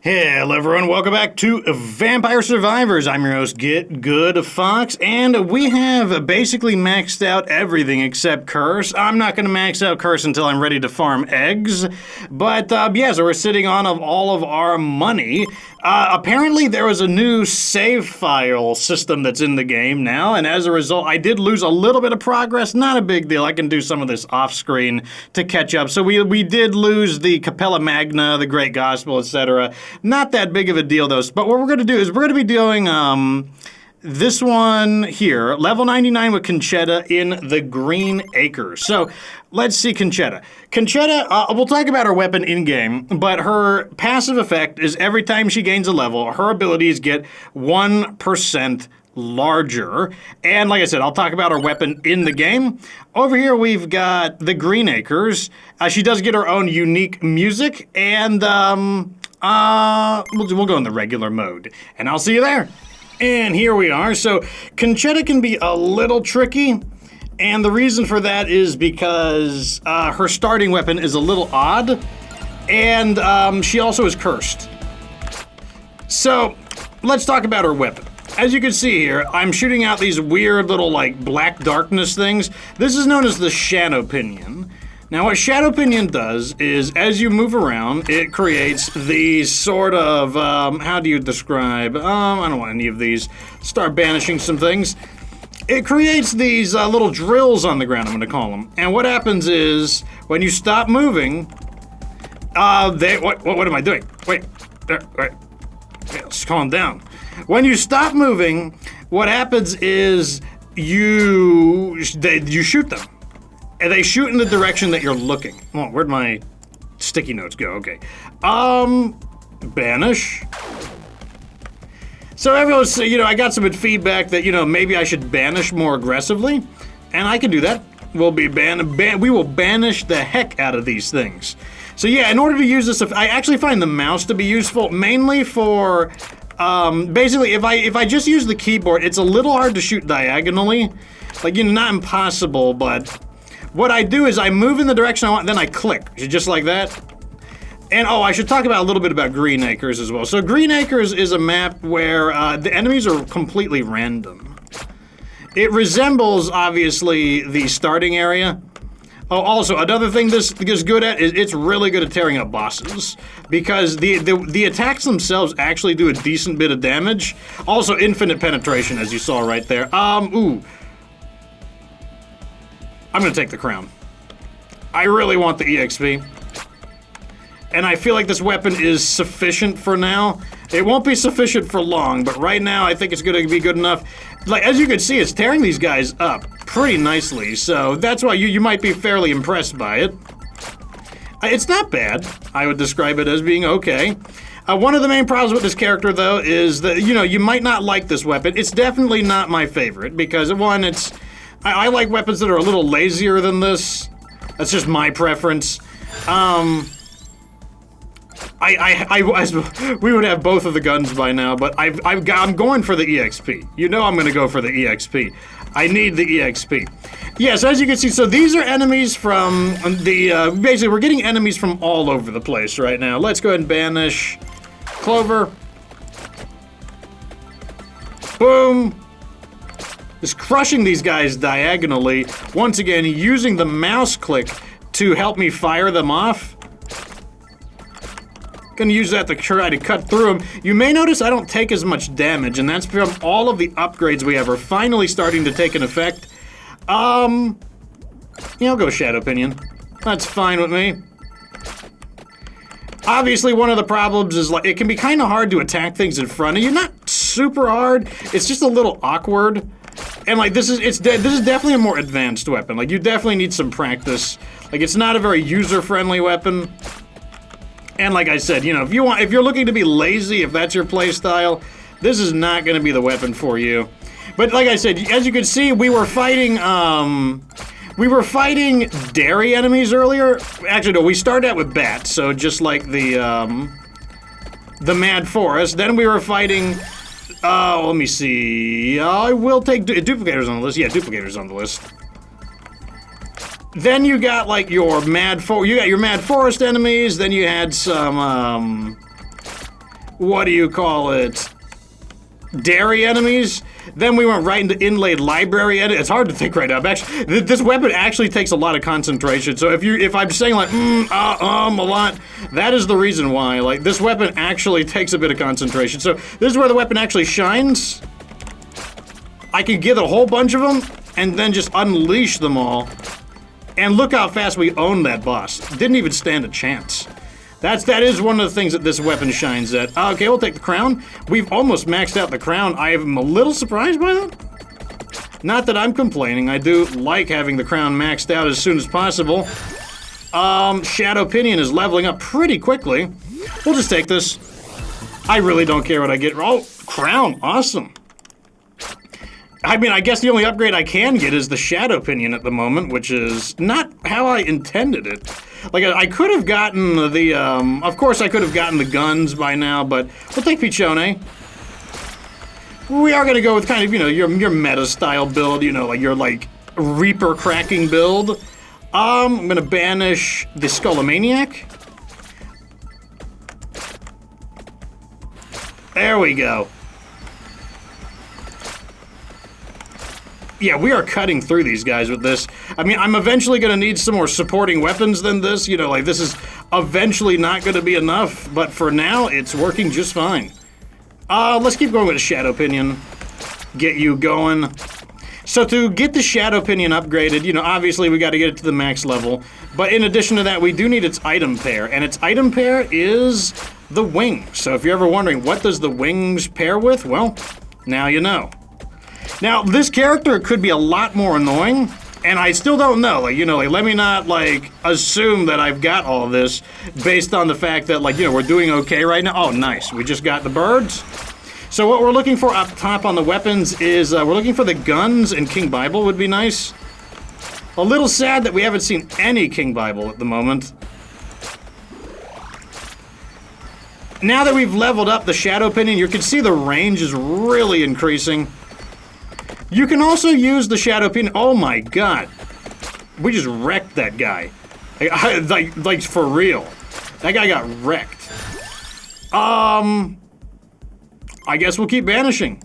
Hello everyone, welcome back to Vampire Survivors. I'm your host, Get Good Fox, and we have basically maxed out everything except Curse. I'm not going to max out Curse until I'm ready to farm eggs, but yeah, so we're sitting on all of our money. Apparently there was a new save file system that's in the game now, and as a result, I did lose a little bit of progress. Not a big deal. I can do some of this off screen to catch up. So we did lose the Capella Magna, the Great Gospel, etc. Not that big of a deal, though. But what we're going to do is we're going to be doing this one here, level 99 with Concetta in the Green Acres. So let's see Concetta. Concetta, we'll talk about her weapon in-game, but her passive effect is every time she gains a level, her abilities get 1% larger. And like I said, I'll talk about her weapon in the game. Over here, we've got the Green Acres. She does get her own unique music, and we'll go in the regular mode, and I'll see you there. And here we are. So Concetta can be a little tricky, and the reason for that is because her starting weapon is a little odd, and she also is cursed. So let's talk about her weapon. As you can see here, I'm shooting out these weird little like black darkness things. This is known as the Shadow Pinion. Now what Shadow Pinion does is, as you move around, it creates these sort of, how do you describe, I don't want any of these. Start banishing some things. It creates these little drills on the ground, I'm gonna call them. And what happens is, when you stop moving, what am I doing? Wait, wait, okay, let's calm down. When you stop moving, what happens is you shoot them. And they shoot in the direction that you're looking. Oh, where'd my sticky notes go? Okay. Banish. So everyone's, I got some feedback that, maybe I should banish more aggressively. And I can do that. We will banish the heck out of these things. So yeah, in order to use this, I actually find the mouse to be useful, mainly for, basically, if I just use the keyboard, it's a little hard to shoot diagonally. Like, not impossible, but what I do is I move in the direction I want, then I click, just like that. And I should talk about a little bit about Green Acres as well. So Green Acres is a map where the enemies are completely random. It resembles, obviously, the starting area. Oh, also, another thing this is good at is it's really good at tearing up bosses, because the attacks themselves actually do a decent bit of damage. Also, infinite penetration, as you saw right there. I'm gonna take the crown. I really want the EXP. And I feel like this weapon is sufficient for now. It won't be sufficient for long, but right now I think it's gonna be good enough. Like, as you can see, it's tearing these guys up pretty nicely, so that's why you might be fairly impressed by it. It's not bad. I would describe it as being okay. One of the main problems with this character, though, is that, you might not like this weapon. It's definitely not my favorite, because one, I like weapons that are a little lazier than this. That's just my preference. We would have both of the guns by now, but I'm going for the EXP. I'm gonna go for the EXP. I need the EXP. Yes, as you can see, so these are enemies from the, basically we're getting enemies from all over the place right now. Let's go ahead and banish Clover. Boom. Just crushing these guys diagonally. Once again, using the mouse click to help me fire them off. Gonna use that to try to cut through them. You may notice I don't take as much damage, and that's from all of the upgrades we have are finally starting to take an effect. I'll go Shadow Pinion. That's fine with me. Obviously, one of the problems is, like, it can be kind of hard to attack things in front of you. Not super hard, it's just a little awkward. And like, this is definitely a more advanced weapon. Like, you definitely need some practice. Like, it's not a very user-friendly weapon. And like I said, if you're looking to be lazy, if that's your play style, this is not going to be the weapon for you. But like I said, as you can see, we were fighting dairy enemies earlier. Actually, no, we started out with bats, so just like the Mad Forest. Then we were fighting. Let me see. I will take duplicators on the list. Yeah, duplicators on the list. Then you got like your Mad Forest enemies. Then you had some what do you call it, dairy enemies. Then we went right into inlaid library edit. It's hard to think right now. Actually, this weapon actually takes a lot of concentration. So if I'm saying like a lot, that is the reason why. Like, this weapon actually takes a bit of concentration. So this is where the weapon actually shines. I can get a whole bunch of them and then just unleash them all. And look how fast we owned that boss. Didn't even stand a chance. That is one of the things that this weapon shines at. Okay, we'll take the crown. We've almost maxed out the crown. I am a little surprised by that. Not that I'm complaining. I do like having the crown maxed out as soon as possible. Shadow Pinion is leveling up pretty quickly. We'll just take this. I really don't care what I get. Oh, crown, awesome. I mean, I guess the only upgrade I can get is the Shadow Pinion at the moment, which is not how I intended it. Like, I could have gotten the, of course I could have gotten the guns by now, but we'll take Pichone. We are gonna go with kind of, you know, your meta-style build, you know, like your, like, Reaper cracking build. I'm gonna banish the Skullomaniac. There we go. Yeah, we are cutting through these guys with this. I mean, I'm eventually going to need some more supporting weapons than this. You know, like, this is eventually not going to be enough. But for now, it's working just fine. Let's keep going with the Shadow Pinion. Get you going. So to get the Shadow Pinion upgraded, you know, obviously we got to get it to the max level. But in addition to that, we do need its item pair. And its item pair is the wings. So if you're ever wondering, what does the wings pair with? Well, now you know. Now, this character could be a lot more annoying, and I still don't know. Like, you know, like, let me not, like, assume that I've got all this based on the fact that, like, you know, we're doing okay right now. Oh, nice. We just got the birds. So what we're looking for up top on the weapons is, we're looking for the guns, and King Bible would be nice. A little sad that we haven't seen any King Bible at the moment. Now that we've leveled up the Shadow Pinion, you can see the range is really increasing. You can also use the Shadow Pinion. Oh my god. We just wrecked that guy. Like, for real. That guy got wrecked. I guess we'll keep banishing.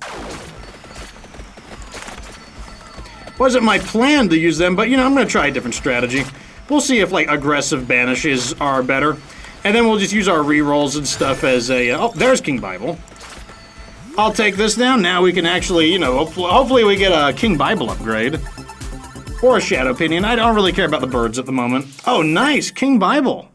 Wasn't my plan to use them, but, you know, I'm gonna try a different strategy. We'll see if, like, aggressive banishes are better. And then we'll just use our rerolls and stuff as a... oh, there's King Bible. I'll take this down. Now we can actually, you know, hopefully we get a King Bible upgrade. Or a Shadow Pinion. I don't really care about the birds at the moment. Oh, nice! King Bible.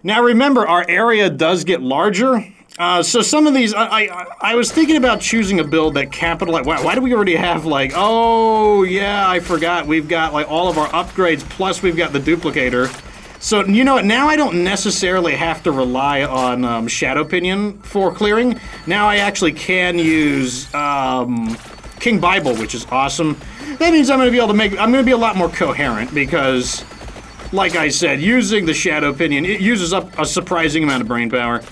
Now remember, our area does get larger. So some of these, I was thinking about choosing a build that capitalized... Why do we already have, like... Oh, yeah, I forgot. We've got, like, all of our upgrades, plus we've got the duplicator. So, you know what, now I don't necessarily have to rely on Shadow Pinion for clearing. Now I actually can use King Bible, which is awesome. That means I'm going to be a lot more coherent because, like I said, using the Shadow Pinion, it uses up a surprising amount of brain power.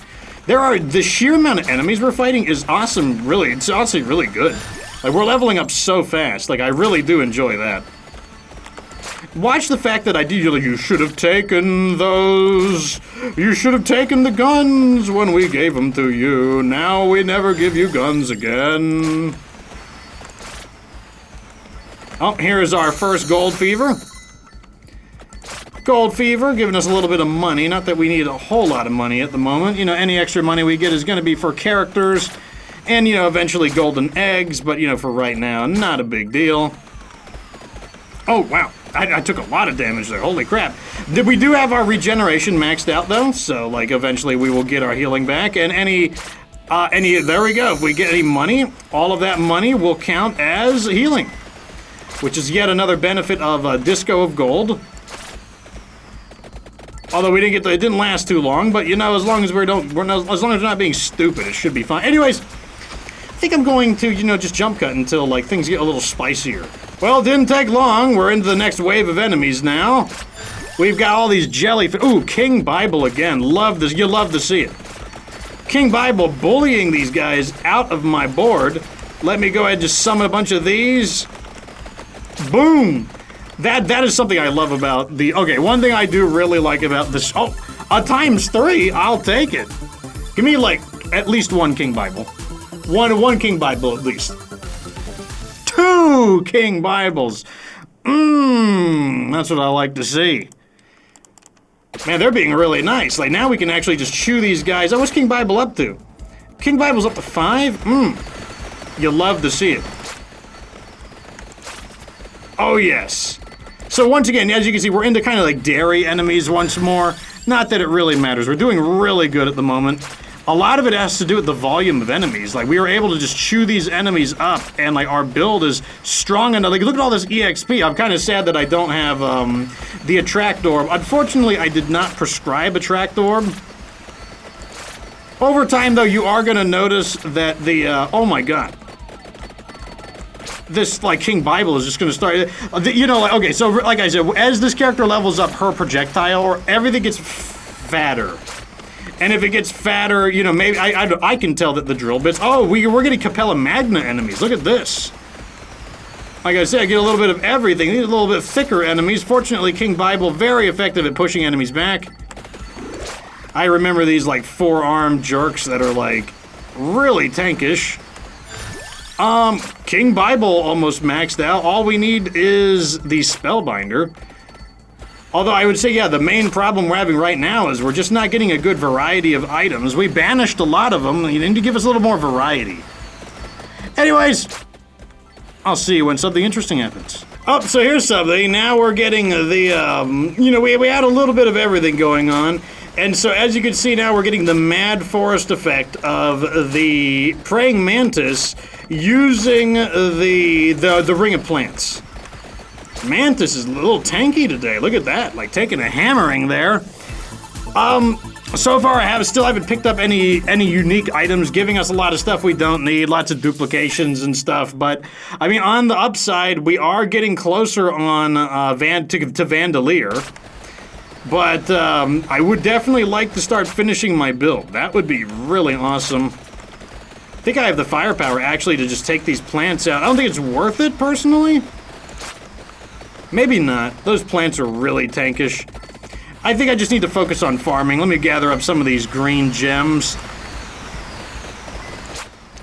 The sheer amount of enemies we're fighting is awesome, really. It's honestly really good. Like, we're leveling up so fast. Like, I really do enjoy that. Watch the fact that I did, you should have taken those. You should have taken the guns when we gave them to you. Now we never give you guns again. Oh, here's our first Gold Fever. Gold Fever, giving us a little bit of money. Not that we need a whole lot of money at the moment. You know, any extra money we get is going to be for characters. And, you know, eventually golden eggs. But, you know, for right now, not a big deal. Oh, wow. I took a lot of damage there. Holy crap. We do have our regeneration maxed out, though. So, like, eventually we will get our healing back. And there we go. If we get any money, all of that money will count as healing. Which is yet another benefit of Disco of Gold. Although we didn't get it didn't last too long. But, you know, as long as as long as we're not being stupid, it should be fine. Anyways, I think I'm going to, you know, just jump cut until, like, things get a little spicier. Well, it didn't take long. We're into the next wave of enemies now. We've got all these jellyfish. Ooh, King Bible again. Love this. You love to see it. King Bible bullying these guys out of my board. Let me go ahead and just summon a bunch of these. Boom. That is something I love about the... Okay, one thing I do really like about this... Oh, a ×3. I'll take it. Give me, like, At least one King Bible. One King Bible at least. 2 King Bibles. That's what I like to see. Man, they're being really nice. Like, now we can actually just chew these guys. Oh, what's King Bible up to? King Bible's up to 5? You love to see it. Oh, yes. So once again, as you can see, we're into kind of like dairy enemies once more. Not that it really matters. We're doing really good at the moment. A lot of it has to do with the volume of enemies. Like, we were able to just chew these enemies up, and like our build is strong enough. Like, look at all this EXP. I'm kind of sad that I don't have the Attract Orb. Unfortunately, I did not prescribe Attract Orb. Over time, though, you are going to notice that the, oh my god. This, like, King Bible is just going to start, you know, like, okay, so, like I said, as this character levels up her projectile, or everything gets fatter. And if it gets fatter, you know, maybe, I can tell that the drill bits, oh, we're getting Capella Magna enemies, look at this. Like I said, I get a little bit of everything, these are a little bit thicker enemies. Fortunately, King Bible, very effective at pushing enemies back. I remember these, like, 4-armed jerks that are, like, really tankish. King Bible almost maxed out. All we need is the Spellbinder. Although I would say, yeah, the main problem we're having right now is we're just not getting a good variety of items. We banished a lot of them. You need to give us a little more variety. Anyways, I'll see you when something interesting happens. Oh, so here's something. Now we're getting the, you know, we had a little bit of everything going on. And so, as you can see now, we're getting the Mad Forest effect of the Praying Mantis using the Ring of Plants. Mantis is a little tanky today. Look at that, like taking a hammering there. So far I still haven't picked up any unique items, giving us a lot of stuff we don't need, lots of duplications and stuff. But I mean, on the upside, we are getting closer on to Vandalier. But I would definitely like to start finishing my build. That would be really awesome. I think I have the firepower actually to just take these plants out. I don't think it's worth it personally. Maybe not. Those plants are really tankish. I think I just need to focus on farming. Let me gather up some of these green gems.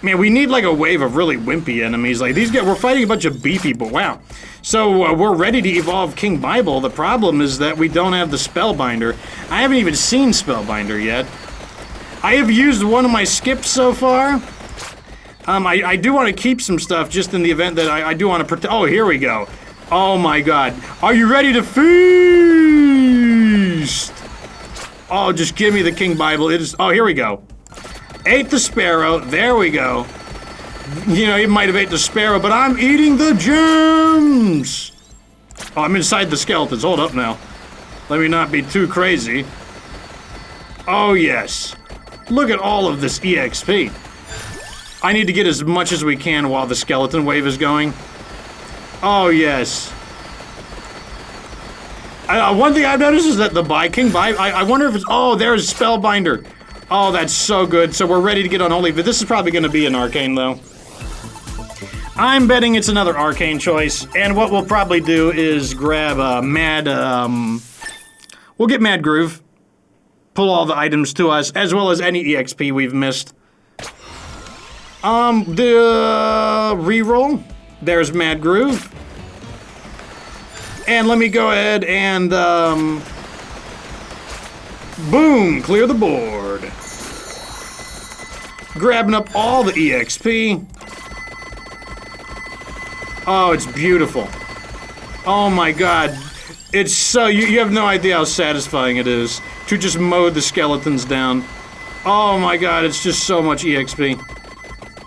Man, we need like a wave of really wimpy enemies. Like these guys, we're fighting a bunch of beefy, but wow. So we're ready to evolve King Bible. The problem is that we don't have the Spellbinder. I haven't even seen Spellbinder yet. I have used one of my skips so far. I do want to keep some stuff just in the event that I do want to protect. Oh, here we go. Oh my god. Are you ready to feast? Oh, just give me the King Bible. It is. Oh, here we go. Ate the sparrow. There we go. You know, you might have ate the sparrow, but I'm eating the gems. Oh, I'm inside the skeletons. Hold up now. Let me not be too crazy. Oh, yes. Look at all of this EXP. I need to get as much as we can while the skeleton wave is going. Oh, yes. One thing I've noticed is that the King Bible, I wonder if it's, oh, there's Spellbinder. Oh, that's so good. So we're ready to get on Holy, but this is probably going to be an Arcane, though. I'm betting it's another Arcane choice, and what we'll probably do is grab we'll get Mad Groove, pull all the items to us, as well as any EXP we've missed. The reroll, there's Mad Groove. And let me go ahead and, boom, clear the board. Grabbing up all the EXP. Oh, it's beautiful. Oh my god. It's so, you have no idea how satisfying it is to just mow the skeletons down. Oh my god, it's just so much EXP.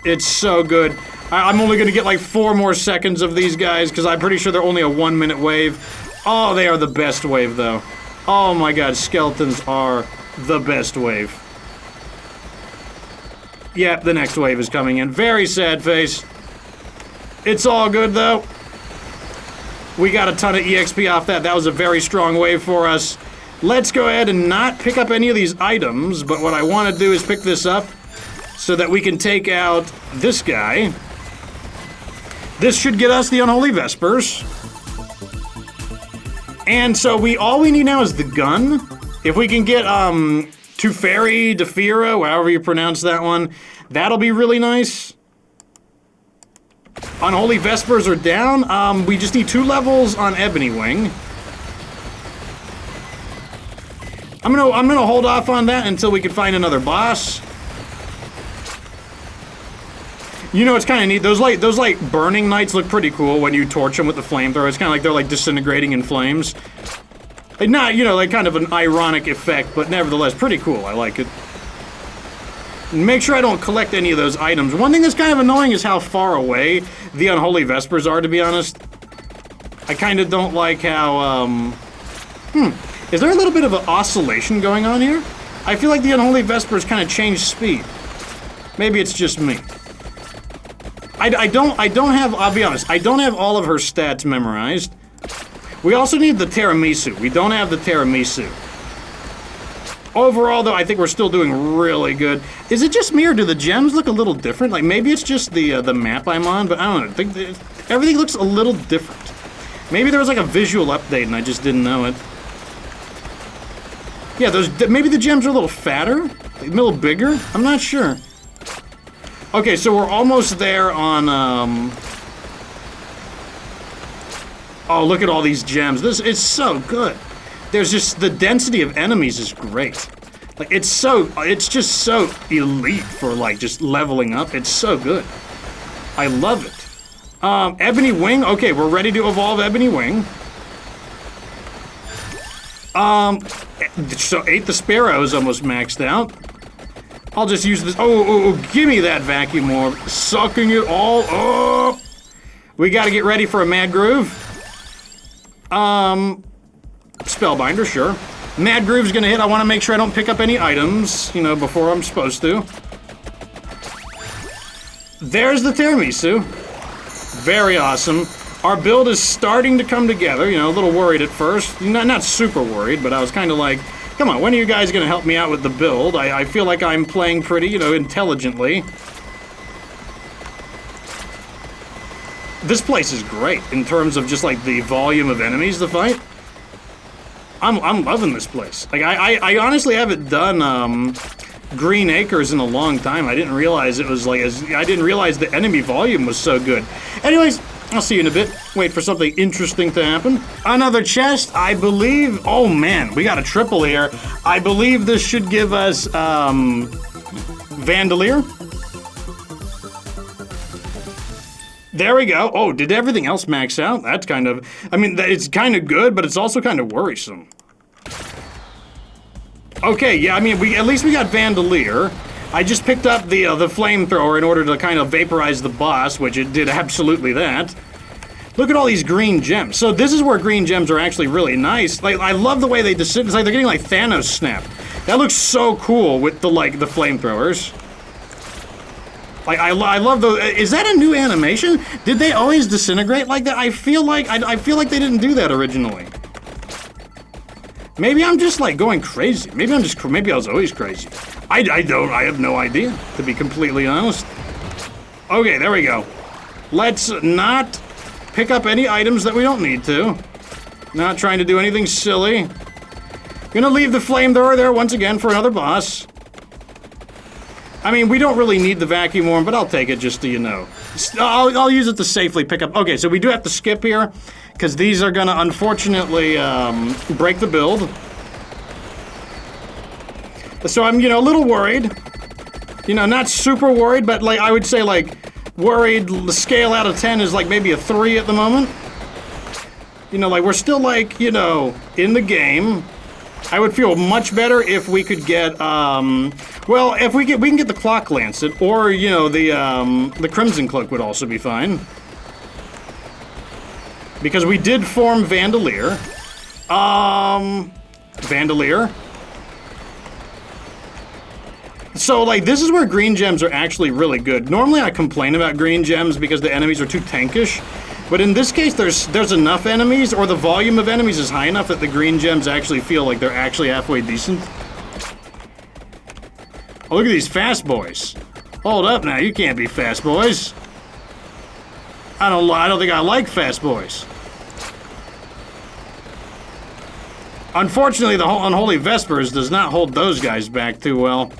It's so good. I'm only gonna get like 4 more seconds of these guys because I'm pretty sure they're only a 1-minute wave. Oh, they are the best wave though. Oh my god, skeletons are the best wave. Yep, the next wave is coming in. Very sad face. It's all good though. We got a ton of EXP off that. That was a very strong wave for us. Let's go ahead and not pick up any of these items, but what I want to do is pick this up so that we can take out this guy. This should get us the Unholy Vespers. And so all we need now is the gun. If we can get Teferi, Defira, however you pronounce that one. That'll be really nice. Unholy Vespers are down. We just need 2 levels on Ebony Wing. I'm gonna hold off on that until we can find another boss. You know, it's kind of neat. Those like burning knights look pretty cool when you torch them with the flamethrower. It's kind of like they're like disintegrating in flames. Like not, you know, like kind of an ironic effect, but nevertheless pretty cool. I like it. Make sure I don't collect any of those items. One thing that's kind of annoying is how far away the Unholy Vespers are, to be honest. I kind of don't like how, Is there a little bit of an oscillation going on here? I feel like the Unholy Vespers kind of changed speed. Maybe it's just me. I don't have, I'll be honest, I don't have all of her stats memorized. We also need the Tiramisu. We don't have the Tiramisu. Overall, though, I think we're still doing really good. Is it just me, or do the gems look a little different? Like, maybe it's just the map I'm on, but I don't know. I think everything looks a little different. Maybe there was like a visual update and I just didn't know it. Yeah, maybe the gems are a little fatter, a little bigger. I'm not sure. Okay, so we're almost there on. Oh, look at all these gems. This is so good. There's just the density of enemies is great. Like it's just so elite for like just leveling up. It's so good. I love it. Ebony Wing. Okay, we're ready to evolve Ebony Wing. So 8 the Sparrow is almost maxed out. I'll just use this. Oh, give me that vacuum orb. Sucking it all up. We got to get ready for a Mad Groove. Spellbinder, sure. Mad Groove's gonna hit. I want to make sure I don't pick up any items, you know, before I'm supposed to. There's the Tiramisu. Very awesome. Our build is starting to come together. You know, a little worried at first. Not super worried, but I was kind of like, come on, when are you guys gonna help me out with the build? I feel like I'm playing pretty, you know, intelligently. This place is great in terms of just like the volume of enemies to fight. I'm loving this place. Like I honestly haven't done Green Acres in a long time. I didn't realize it was like I didn't realize the enemy volume was so good. Anyways, I'll see you in a bit. Wait for something interesting to happen. Another chest, I believe. Oh man, we got a triple here. I believe this should give us Vandalier. There we go. Oh, did everything else max out? That's kind of, I mean, it's kind of good, but it's also kind of worrisome. Okay, yeah, I mean, at least we got Vandalier. I just picked up the flamethrower in order to kind of vaporize the boss, which it did absolutely that. Look at all these green gems. So this is where green gems are actually really nice. Like, I love the way they just, it's like they're getting like Thanos snap. That looks so cool with the flamethrowers. Like, I love those. Is that a new animation? Did they always disintegrate like that? I feel like they didn't do that originally. Maybe I'm just like going crazy. Maybe I was always crazy. I have no idea, to be completely honest. Okay, there we go. Let's not pick up any items that we don't need to. Not trying to do anything silly. Gonna leave the flamethrower there once again for another boss. I mean, we don't really need the vacuum orb, but I'll take it just to, you know. I'll use it to safely pick up. Okay, so we do have to skip here, because these are gonna, unfortunately, break the build. So I'm, you know, a little worried. You know, not super worried, but, like, I would say, like, worried, the scale out of 10 is, like, maybe a 3 at the moment. You know, like, we're still, like, you know, in the game. I would feel much better if we could get, well, if we can get the Clock Lancet, or, you know, the Crimson Cloak would also be fine. Because we did form Vandalier. Vandalier. So, like, this is where green gems are actually really good. Normally I complain about green gems because the enemies are too tankish. But in this case, there's enough enemies, or the volume of enemies is high enough that the green gems actually feel like they're actually halfway decent. Oh, look at these fast boys. Hold up now, you can't be fast boys. I don't think I like fast boys. Unfortunately, the Unholy Vespers does not hold those guys back too well.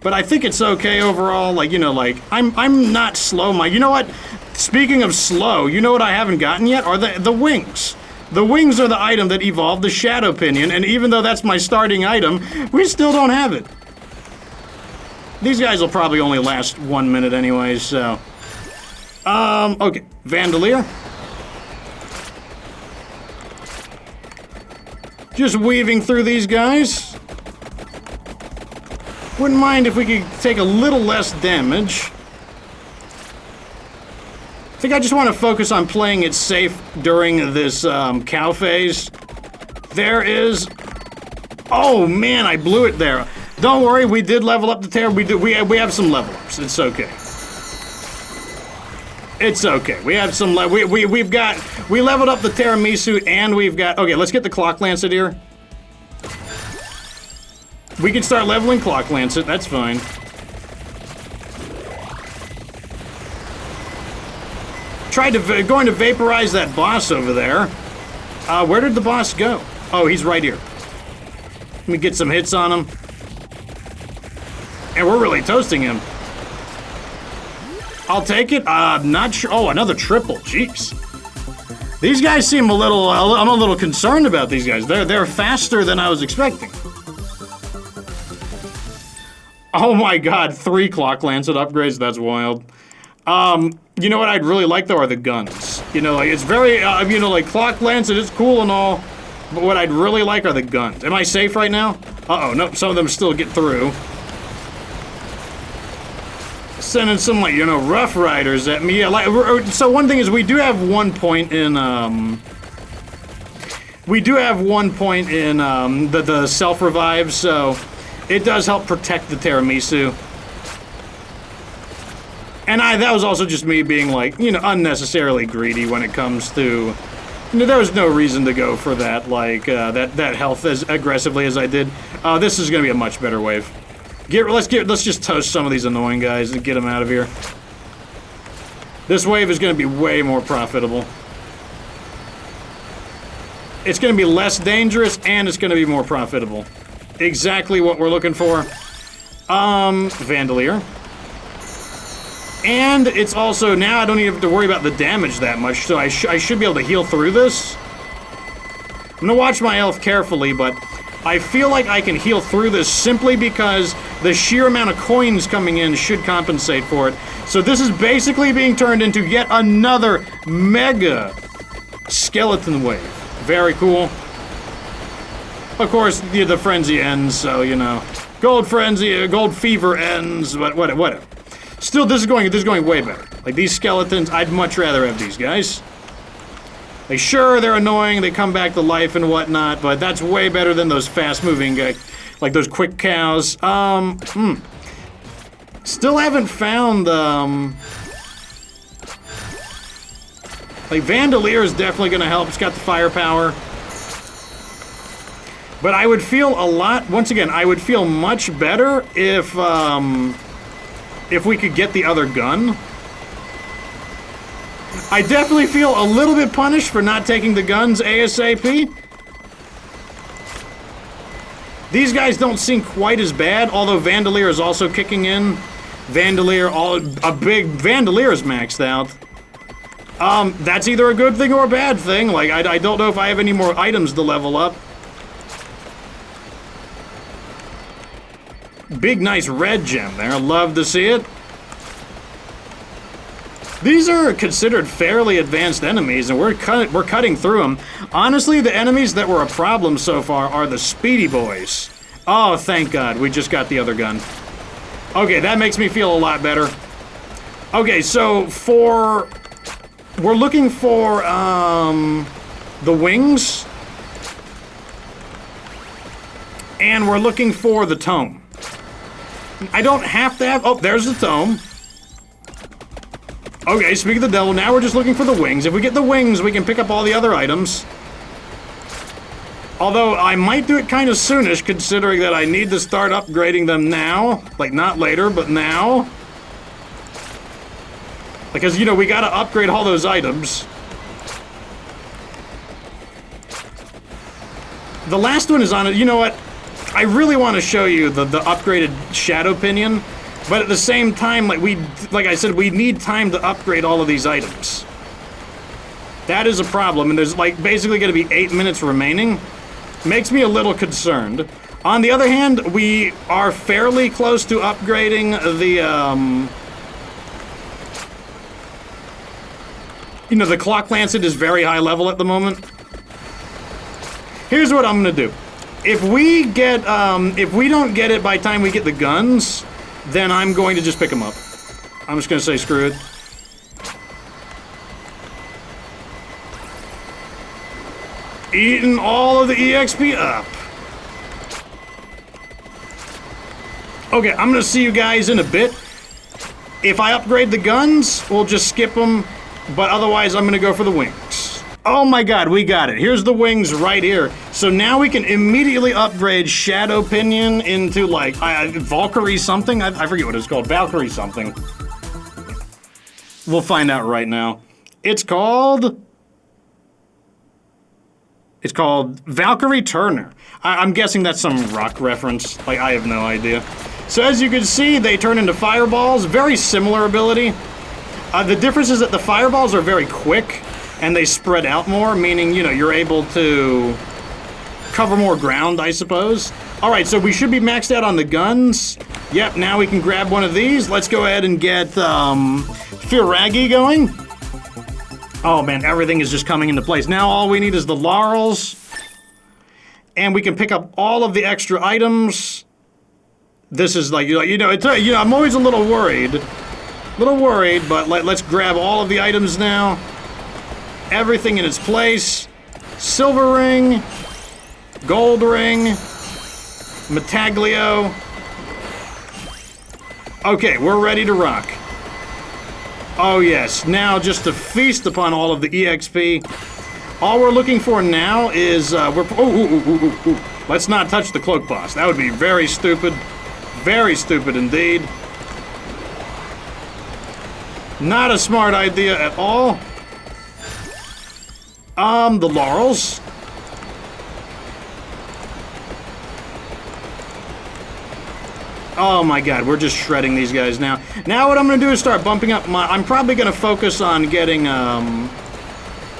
But I think it's okay overall. Like, you know, like, I'm not slow. You know what? Speaking of slow, you know what I haven't gotten yet? Are the wings. The wings are the item that evolved the Shadow Pinion, and even though that's my starting item, we still don't have it. These guys will probably only last 1 minute anyways, so... okay. Vandalier. Just weaving through these guys. Wouldn't mind if we could take a little less damage. I think I just want to focus on playing it safe during this cow phase. There is... Oh man, I blew it there. Don't worry, we did level up the Terra. We have some level ups. It's okay. It's okay. We have some. We leveled up the Tiramisu and we've got. Okay, let's get the Clock Lancet here. We can start leveling Clock Lancet. That's fine. Tried to going to vaporize that boss over there. Where did the boss go? Oh, he's right here. Let me get some hits on him. And we're really toasting him. I'll take it. Not sure. Oh, another triple. Jeez. These guys seem a little. I'm a little concerned about these guys. They're faster than I was expecting. Oh my God! 3 Clock Lancet upgrades. That's wild. You know what I'd really like though are the guns. You know, like it's very. You know, like Clock Lancet is cool and all, but what I'd really like are the guns. Am I safe right now? Uh oh. Nope. Some of them still get through. Sending some, like, you know, Rough Riders at me. Yeah, like, so one thing is we do have 1 point in, we do have 1 point in, the self-revive, so it does help protect the Tiramisu. And that was also just me being, like, you know, unnecessarily greedy when it comes to, you know, there was no reason to go for that, like, that health as aggressively as I did. This is gonna be a much better wave. Let's just toast some of these annoying guys and get them out of here. This wave is going to be way more profitable. It's going to be less dangerous and it's going to be more profitable. Exactly what we're looking for. Vandalier. And it's also, now I don't even have to worry about the damage that much, so I should be able to heal through this. I'm going to watch my health carefully, but I feel like I can heal through this simply because the sheer amount of coins coming in should compensate for it. So this is basically being turned into yet another mega skeleton wave. Very cool. Of course, the frenzy ends, so, you know. Gold frenzy, gold fever ends, but whatever. Still, this is going way better. Like, these skeletons, I'd much rather have these guys. Like, sure, they're annoying, they come back to life and whatnot, but that's way better than those fast-moving, like those quick cows. Still haven't found, like, Vandalier is definitely gonna help. It's got the firepower. But I would feel a lot, once again, I would feel much better if we could get the other gun. I definitely feel a little bit punished for not taking the guns ASAP. These guys don't seem quite as bad, although Vandalier is also kicking in. Vandalier, a big Vandalier is maxed out. That's either a good thing or a bad thing. Like, I don't know if I have any more items to level up. Big, nice red gem there. Love to see it. These are considered fairly advanced enemies, and we're cutting through them. Honestly, the enemies that were a problem so far are the speedy boys. Oh, thank God, we just got the other gun. Okay, that makes me feel a lot better. Okay, so we're looking for, the wings. And we're looking for the tome. I don't have to have, oh, there's the tome. Okay, speak of the devil, now we're just looking for the wings. If we get the wings, we can pick up all the other items. Although, I might do it kind of soonish, considering that I need to start upgrading them now. Like, not later, but now. Because, you know, we gotta upgrade all those items. The last one is on it. You know what? I really want to show you the upgraded Shadow Pinion, but at the same time, like I said, we need time to upgrade all of these items. That is a problem, and there's like basically going to be 8 minutes remaining. Makes me a little concerned. On the other hand, we are fairly close to upgrading the, you know, the Clock Lancet is very high level at the moment. Here's what I'm gonna do. If we don't get it by the time we get the guns, then I'm going to just pick them up. I'm just gonna say screw it. Eating all of the EXP up. Okay, I'm gonna see you guys in a bit. If I upgrade the guns, we'll just skip them, but otherwise I'm gonna go for the wings. Oh my god, we got it. Here's the wings right here. So now we can immediately upgrade Shadow Pinion into like, Valkyrie something? I forget what it's called, Valkyrie something. We'll find out right now. It's called Valkyrie Turner. I'm guessing that's some rock reference. Like, I have no idea. So as you can see, they turn into fireballs. Very similar ability. The difference is that the fireballs are very quick, and they spread out more, meaning, you know, you're able to cover more ground, I suppose. All right, so we should be maxed out on the guns. Yep, now we can grab one of these. Let's go ahead and get Firagi going. Oh man, everything is just coming into place. Now all we need is the laurels, and we can pick up all of the extra items. This is like, you know, I'm always a little worried, but let's grab all of the items now. Everything in its place. Silver ring, gold ring, Metaglio. Okay, we're ready to rock. Oh yes, now just to feast upon all of the EXP. All we're looking for now is, let's not touch the cloak boss. That would be very stupid. Very stupid indeed. Not a smart idea at all. The laurels. Oh my god, we're just shredding these guys now. Now what I'm gonna do is start bumping up my... I'm probably gonna focus on getting,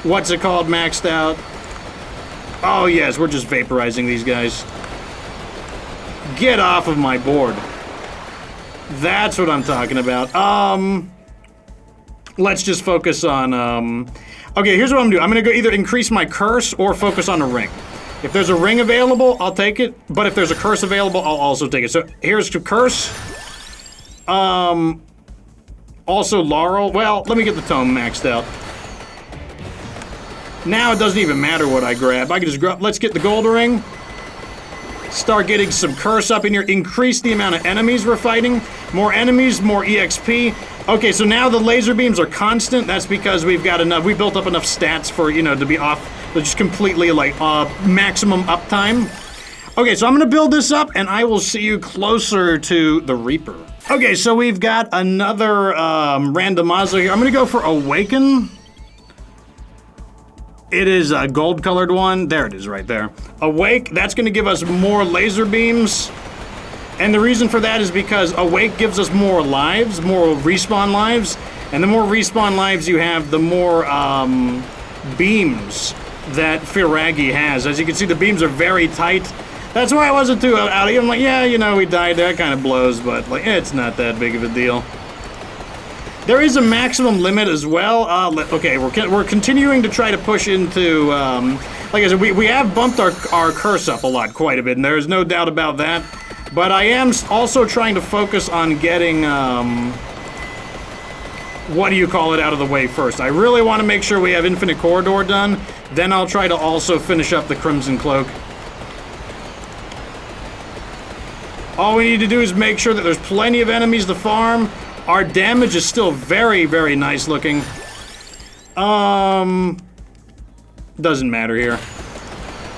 what's it called, maxed out. Oh yes, we're just vaporizing these guys. Get off of my board. That's what I'm talking about. Let's just focus on, okay, here's what I'm gonna do. I'm gonna go either increase my curse or focus on a ring. If there's a ring available, I'll take it. But if there's a curse available, I'll also take it. So here's the curse. Also laurel. Well, let me get the tome maxed out. Now it doesn't even matter what I grab. I can just grab. Let's get the gold ring. Start getting some curse up in here. Increase the amount of enemies we're fighting. More enemies, more EXP. Okay, so now the laser beams are constant. That's because we've got enough. We built up enough stats for, you know, to be off. Just completely like maximum uptime. Okay, so I'm gonna build this up and I will see you closer to the Reaper. Okay, so we've got another randomizer here. I'm gonna go for Awaken. It is a gold colored one. There it is right there. Awake, that's gonna give us more laser beams. And the reason for that is because Awake gives us more lives, more respawn lives. And the more respawn lives you have, the more beams that Firagi has. As you can see, the beams are very tight. That's why I wasn't too out. I'm like, yeah, you know, we died. That kind of blows, but like, it's not that big of a deal. There is a maximum limit as well. Okay, we're continuing to try to push into. Like I said, we have bumped our curse up a lot, quite a bit, and there's no doubt about that. But I am also trying to focus on getting. What do you call it out of the way first? I really want to make sure we have Infinite Corridor done. Then I'll try to also finish up the Crimson Cloak. All we need to do is make sure that there's plenty of enemies to farm. Our damage is still very, very nice looking. Doesn't matter here.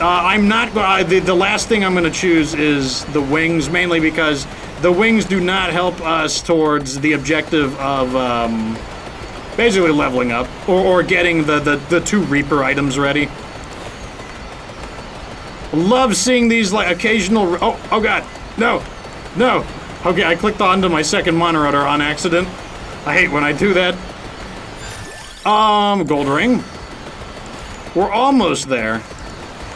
I'm not... the last thing I'm going to choose is the wings, mainly because the wings do not help us towards the objective of basically leveling up or getting the 2 Reaper items ready. Love seeing these, like, occasional... Oh god. No. No. Okay, I clicked onto my second mono-rotor on accident. I hate when I do that. Gold ring. We're almost there.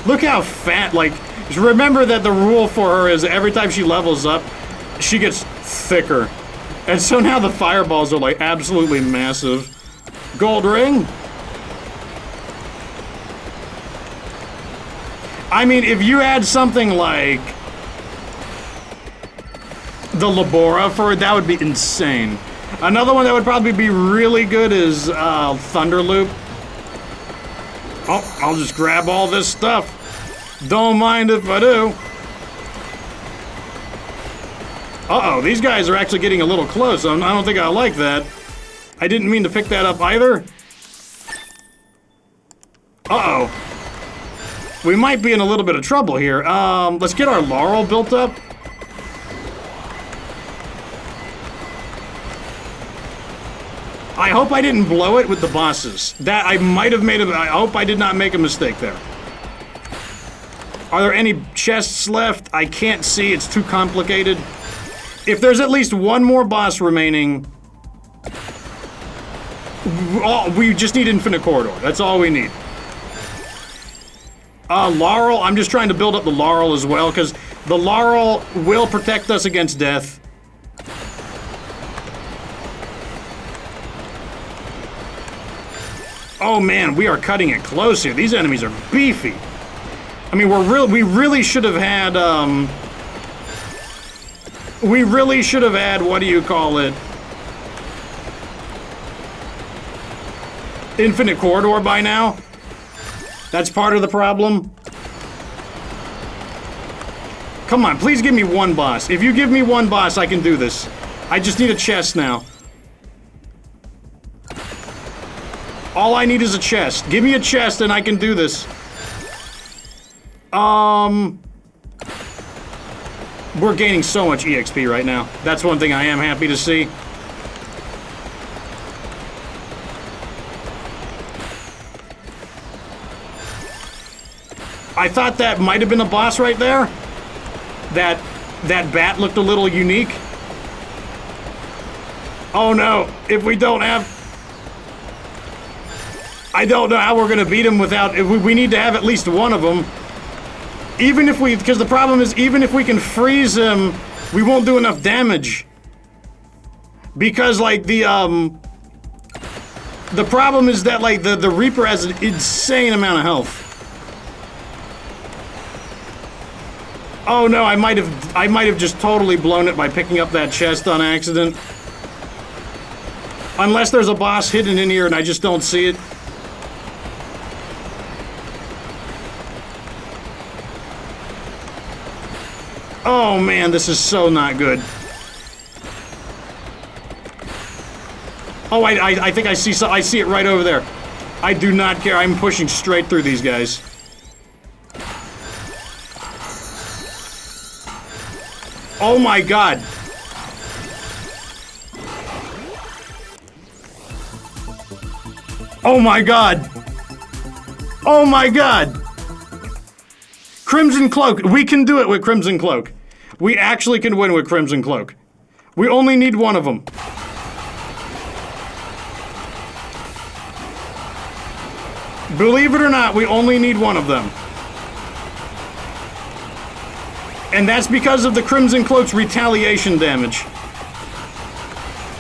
Look how fat, like... Remember that the rule for her is every time she levels up, she gets thicker. And so now the fireballs are, like, absolutely massive. Gold ring. I mean, if you add something like the Labora for it, that would be insane. Another one that would probably be really good is Thunder Loop. Oh, I'll just grab all this stuff. Don't mind if I do. Uh-oh, these guys are actually getting a little close. I don't think I like that. I didn't mean to pick that up either. Uh-oh. We might be in a little bit of trouble here. Let's get our Laurel built up. I hope I didn't blow it with the bosses. That I might have made a... I hope I did not make a mistake there. Are there any chests left? I can't see. It's too complicated. If there's at least one more boss remaining... we just need Infinite Corridor. That's all we need. Laurel. I'm just trying to build up the Laurel as well, because the Laurel will protect us against death. Oh man, we are cutting it close here. These enemies are beefy. I mean, we really should have had, we really should have had, what do you call it? Infinite Corridor by now. That's part of the problem. Come on, please give me one boss. If you give me one boss, I can do this. I just need a chest now. All I need is a chest. Give me a chest and I can do this. We're gaining so much EXP right now. That's one thing I am happy to see. I thought that might have been a boss right there. That bat looked a little unique. Oh no, if we don't have... I don't know how we're gonna beat him without... We need to have at least one of them. Even if we... Because the problem is, even if we can freeze him, we won't do enough damage. Because, like, the problem is that, like, the Reaper has an insane amount of health. Oh no, I might have just totally blown it by picking up that chest on accident. Unless there's a boss hidden in here and I just don't see it. Oh man, this is so not good. Oh, I think I see it right over there. I do not care. I'm pushing straight through these guys. Oh my god. Oh my god. Oh my god. Crimson Cloak. We can do it with Crimson Cloak. We actually can win with Crimson Cloak. We only need one of them. Believe it or not, we only need one of them. And that's because of the Crimson Cloak's retaliation damage.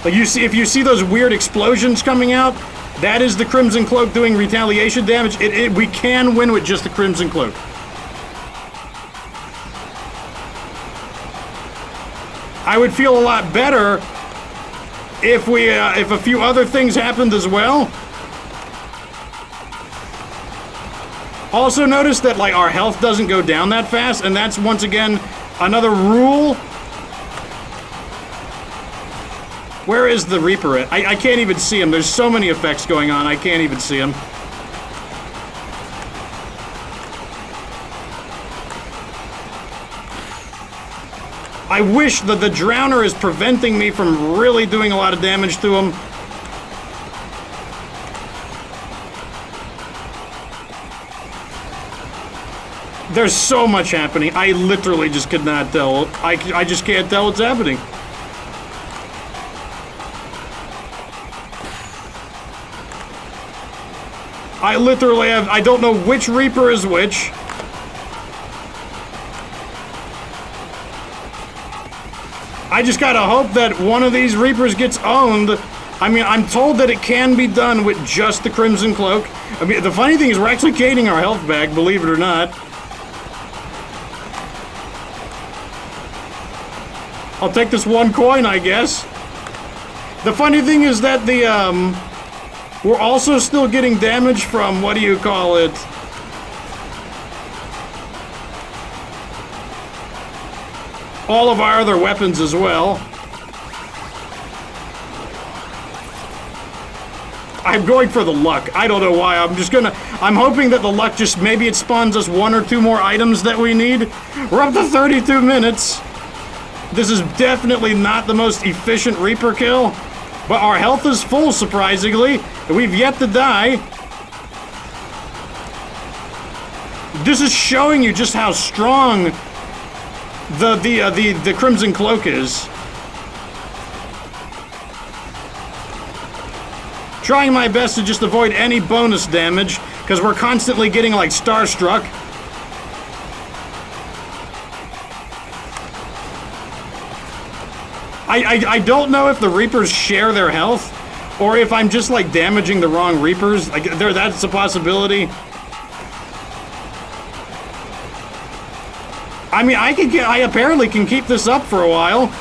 Like you see, if you see those weird explosions coming out, that is the Crimson Cloak doing retaliation damage. We can win with just the Crimson Cloak. I would feel a lot better if if a few other things happened as well. Also notice that, like, our health doesn't go down that fast, and that's once again another rule. Where is the Reaper at? I can't even see him. There's so many effects going on, I can't even see him. I wish that the Drowner is preventing me from really doing a lot of damage to him. There's so much happening. I literally just could not tell. I just can't tell what's happening. I literally have... I don't know which Reaper is which. I just gotta hope that one of these Reapers gets owned. I mean, I'm told that it can be done with just the Crimson Cloak. I mean, the funny thing is we're actually gaining our health back, believe it or not. I'll take this 1 coin, I guess. The funny thing is that the, we're also still getting damage from, what do you call it? All of our other weapons as well. I'm going for the luck. I don't know why. I'm hoping that the luck just, maybe it spawns us 1 or 2 more items that we need. We're up to 32 minutes. This is definitely not the most efficient Reaper kill, but our health is full, surprisingly. We've yet to die. This is showing you just how strong the Crimson Cloak is. Trying my best to just avoid any bonus damage, because we're constantly getting, like, starstruck. I don't know if the Reapers share their health, or if I'm just, like, damaging the wrong Reapers. Like, that's a possibility. I mean, I apparently can keep this up for a while.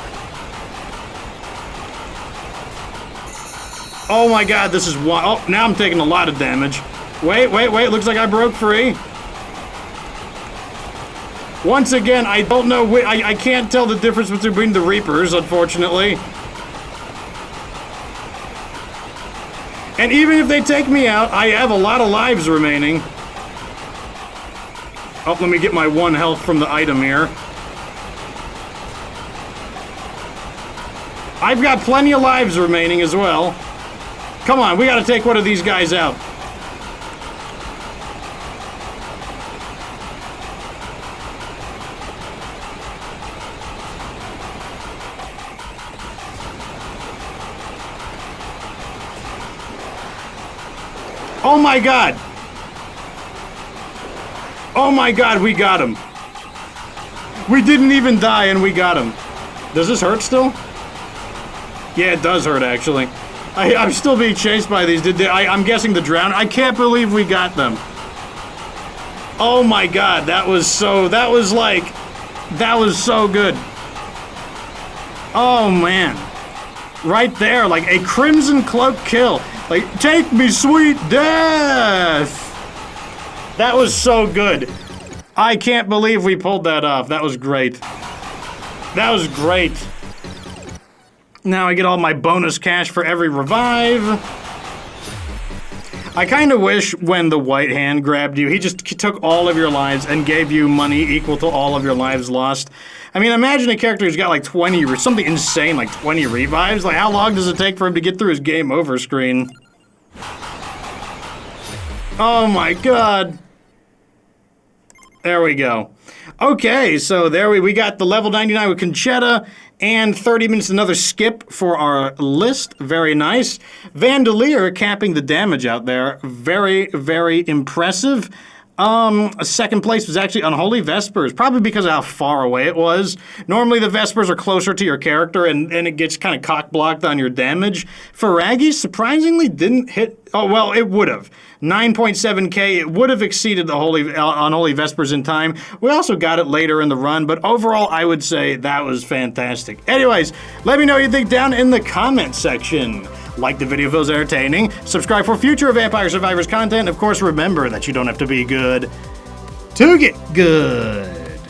Oh my god, this is one. Oh, now I'm taking a lot of damage. Wait, looks like I broke free. Once again, I don't know, I can't tell the difference between the Reapers, unfortunately. And even if they take me out, I have a lot of lives remaining. Oh, let me get my 1 health from the item here. I've got plenty of lives remaining as well. Come on, we gotta take one of these guys out. Oh my god! Oh my god, we got him. We didn't even die and we got him. Does this hurt still? Yeah, it does hurt, actually. I'm still being chased by these. I'm guessing the drown. I can't believe we got them. Oh my god, that was so good. Oh man. Right there, like a Crimson Cloak kill. Like, take me, sweet death! That was so good. I can't believe we pulled that off. That was great. That was great. Now I get all my bonus cash for every revive. I kind of wish when the White Hand grabbed you, he just took all of your lives and gave you money equal to all of your lives lost. I mean, imagine a character who's got like 20 or something insane, like 20 revives. Like, how long does it take for him to get through his game over screen? Oh my god. There we go. Okay, so there we got the level 99 with Concetta, and 30 minutes another skip for our list. Very nice. Vandalier capping the damage out there. Very, very impressive. Second place was actually Unholy Vespers, probably because of how far away it was. Normally the Vespers are closer to your character and it gets kind of cock-blocked on your damage. Ferraggi surprisingly didn't hit, oh well, it would have. 9.7k, it would have exceeded the Unholy Vespers in time. We also got it later in the run, but overall I would say that was fantastic. Anyways, let me know what you think down in the comment section. Like the video if it was entertaining, subscribe for future Vampire Survivors content, and of course remember that you don't have to be good to get good.